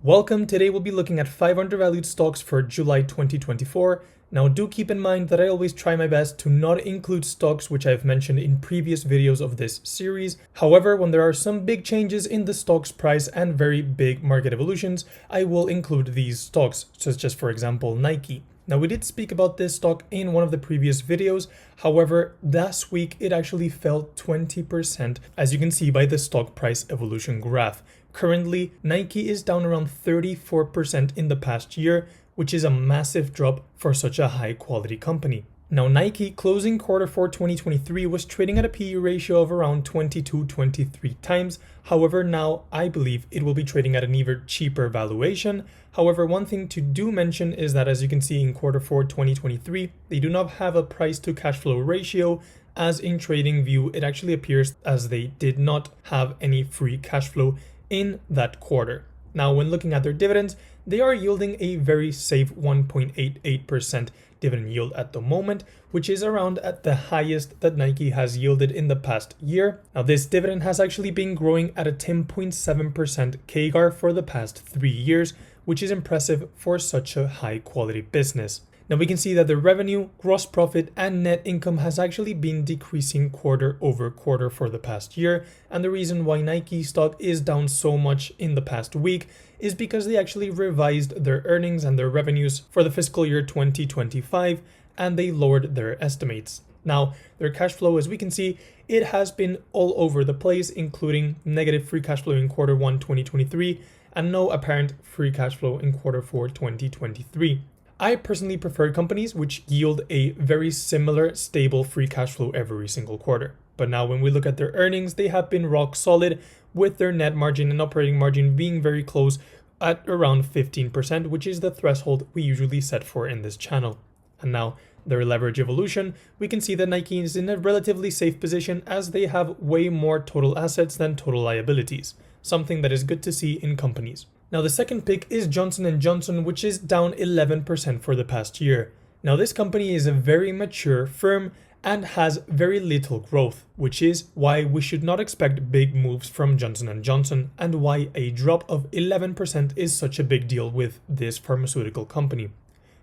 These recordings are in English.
Welcome, today we'll be looking at 5 undervalued stocks for July 2024. Now do keep in mind that I always try my best to not include stocks which I've mentioned in previous videos of this series. However, when there are some big changes in the stock's price and very big market evolutions, I will include these stocks, such as for example Nike. Now we did speak about this stock in one of the previous videos, however last week it actually fell 20%, as you can see by the stock price evolution graph. Currently, Nike is down around 34% in the past year, which is a massive drop for such a high quality company. Now Nike closing Q4 2023 was trading at a PE ratio of around 22-23 times. However, now I believe it will be trading at an even cheaper valuation. However, one thing to do mention is that, as you can see in Q4 2023, they do not have a price to cash flow ratio, as in TradingView it actually appears as they did not have any free cash flow in that quarter. Now when looking at their dividends, they are yielding a very safe 1.88% dividend yield at the moment, which is around at the highest that Nike has yielded in the past year. Now this dividend has actually been growing at a 10.7% CAGR for the past 3 years, which is impressive for such a high quality business. Now we can see that the revenue, gross profit, and net income has actually been decreasing quarter over quarter for the past year. And the reason why Nike stock is down so much in the past week is because they actually revised their earnings and their revenues for the fiscal year 2025, and they lowered their estimates. Now, their cash flow, as we can see, it has been all over the place, including negative free cash flow in Q1 2023 and no apparent free cash flow in Q4 2023. I personally prefer companies which yield a very similar stable free cash flow every single quarter. But now when we look at their earnings, they have been rock solid, with their net margin and operating margin being very close at around 15%, which is the threshold we usually set for in this channel. And now their leverage evolution, we can see that Nike is in a relatively safe position, as they have way more total assets than total liabilities, something that is good to see in companies. Now the second pick is Johnson & Johnson, which is down 11% for the past year. Now this company is a very mature firm and has very little growth, which is why we should not expect big moves from Johnson & Johnson, and why a drop of 11% is such a big deal with this pharmaceutical company.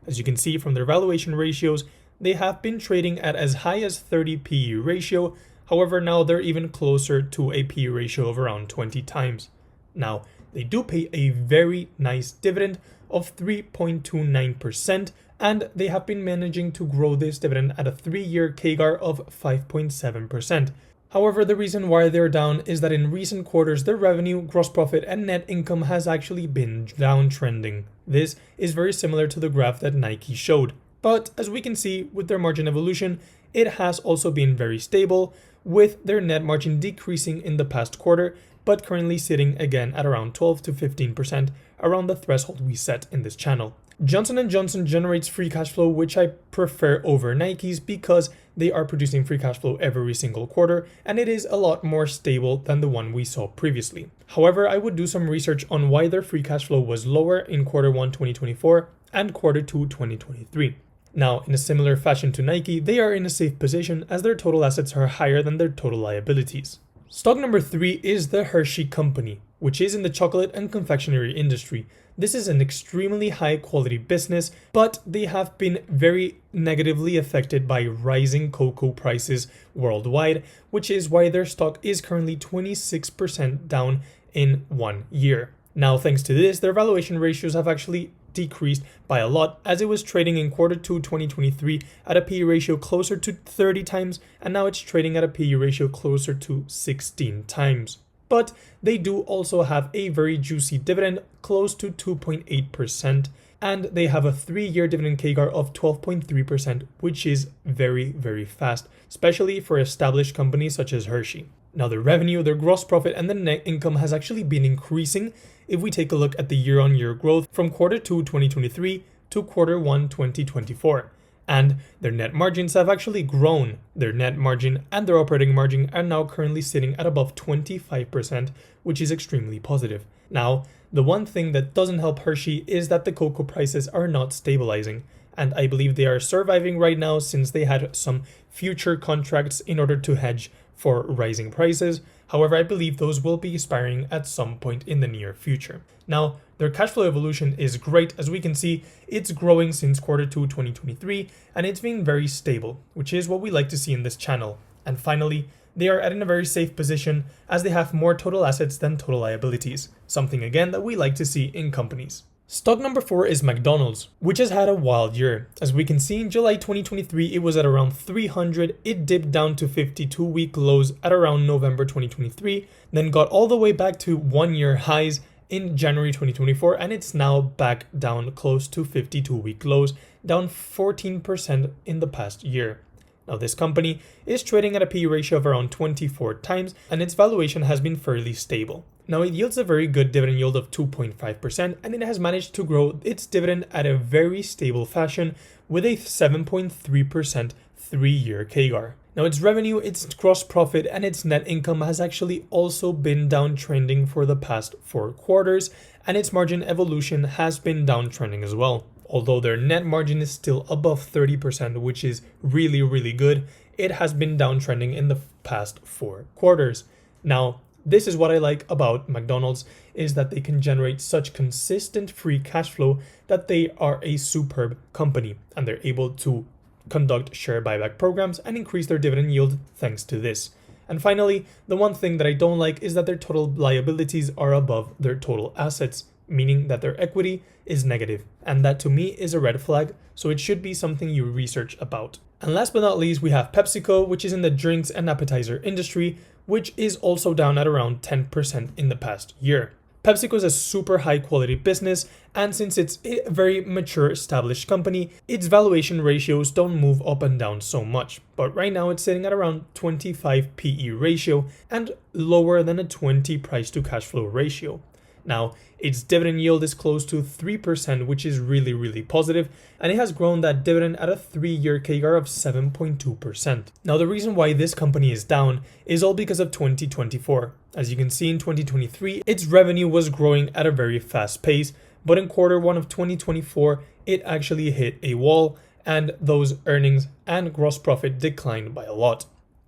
As you can see from their valuation ratios, they have been trading at as high as 30 PE ratio. However, now they're even closer to a PE ratio of around 20 times. Now, they do pay a very nice dividend of 3.29%, and they have been managing to grow this dividend at a 3-year CAGR of 5.7%. However, the reason why they're down is that in recent quarters, their revenue, gross profit, and net income has actually been downtrending. This is very similar to the graph that Nike showed. But as we can see with their margin evolution, it has also been very stable, with their net margin decreasing in the past quarter, but currently sitting again at around 12 to 15%, around the threshold we set in this channel. Johnson & Johnson generates free cash flow, which I prefer over Nike's, because they are producing free cash flow every single quarter, and it is a lot more stable than the one we saw previously. However, I would do some research on why their free cash flow was lower in Q1 2024 and Q2 2023. Now, in a similar fashion to Nike, they are in a safe position, as their total assets are higher than their total liabilities. Stock number 3 is the Hershey Company, which is in the chocolate and confectionery industry. This is an extremely high quality business, but they have been very negatively affected by rising cocoa prices worldwide, which is why their stock is currently 26% down in 1 year. Now, thanks to this, their valuation ratios have actually decreased by a lot, as it was trading in Q2 2023 at a PE ratio closer to 30 times, and now it's trading at a PE ratio closer to 16 times. But they do also have a very juicy dividend, close to 2.8%, and they have a 3-year dividend CAGR of 12.3%, which is very, very fast, especially for established companies such as Hershey. Now their revenue, their gross profit, and the net income has actually been increasing if we take a look at the year-on-year growth from Q2 2023 to Q1 2024. And their net margins have actually grown. Their net margin and their operating margin are now currently sitting at above 25%, which is extremely positive. Now, the one thing that doesn't help Hershey is that the cocoa prices are not stabilizing, and I believe they are surviving right now since they had some future contracts in order to hedge for rising prices. However, I believe those will be expiring at some point in the near future. Now, their cash flow evolution is great. As we can see, it's growing since Q2 2023, and it's been very stable, which is what we like to see in this channel. And finally, they are in a very safe position as they have more total assets than total liabilities, something again that we like to see in companies. Stock number 4 is McDonald's, which has had a wild year. As we can see, in July 2023, it was at around 300, it dipped down to 52-week lows at around November 2023, then got all the way back to 1-year highs in January 2024, and it's now back down close to 52-week lows, down 14% in the past year. Now, this company is trading at a PE ratio of around 24 times, and its valuation has been fairly stable. Now, it yields a very good dividend yield of 2.5%, and it has managed to grow its dividend at a very stable fashion with a 7.3% 3-year CAGR. Now, its revenue, its gross profit, and its net income has actually also been downtrending for the past 4 quarters, and its margin evolution has been downtrending as well. Although their net margin is still above 30%, which is really, really good, it has been downtrending in the past 4 quarters. Now, this is what I like about McDonald's, is that they can generate such consistent free cash flow that they are a superb company, and they're able to conduct share buyback programs and increase their dividend yield thanks to this. And finally, the one thing that I don't like is that their total liabilities are above their total assets, meaning that their equity is negative, and that to me is a red flag, so it should be something you research about. And last but not least, we have PepsiCo, which is in the drinks and appetizer industry, which is also down at around 10% in the past year. PepsiCo is a super high quality business, and since it's a very mature established company, its valuation ratios don't move up and down so much. But right now it's sitting at around 25 PE ratio and lower than a 20 price to cash flow ratio. Now, its dividend yield is close to 3%, which is really, really positive, and it has grown that dividend at a 3-year CAGR of 7.2%. Now, the reason why this company is down is all because of 2024. As you can see, in 2023, its revenue was growing at a very fast pace, but in Q1 of 2024, it actually hit a wall, and those earnings and gross profit declined by a lot.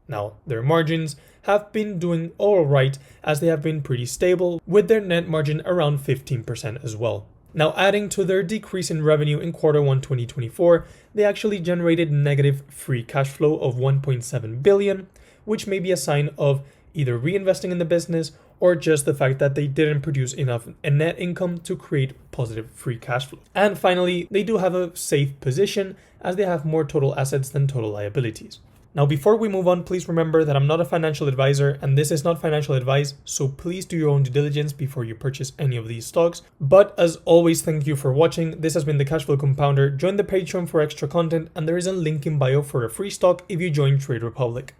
Now, their margins have been doing all right, as they have been pretty stable, with their net margin around 15% as well. Now, adding to their decrease in revenue in Q1 2024, they actually generated negative free cash flow of 1.7 billion, which may be a sign of either reinvesting in the business or just the fact that they didn't produce enough net income to create positive free cash flow. And finally, they do have a safe position, as they have more total assets than total liabilities. Now, before we move on, please remember that I'm not a financial advisor and this is not financial advice, so please do your own due diligence before you purchase any of these stocks. But as always, thank you for watching. This has been the Cashflow Compounder. Join the Patreon for extra content, and there is a link in bio for a free stock if you join Trade Republic.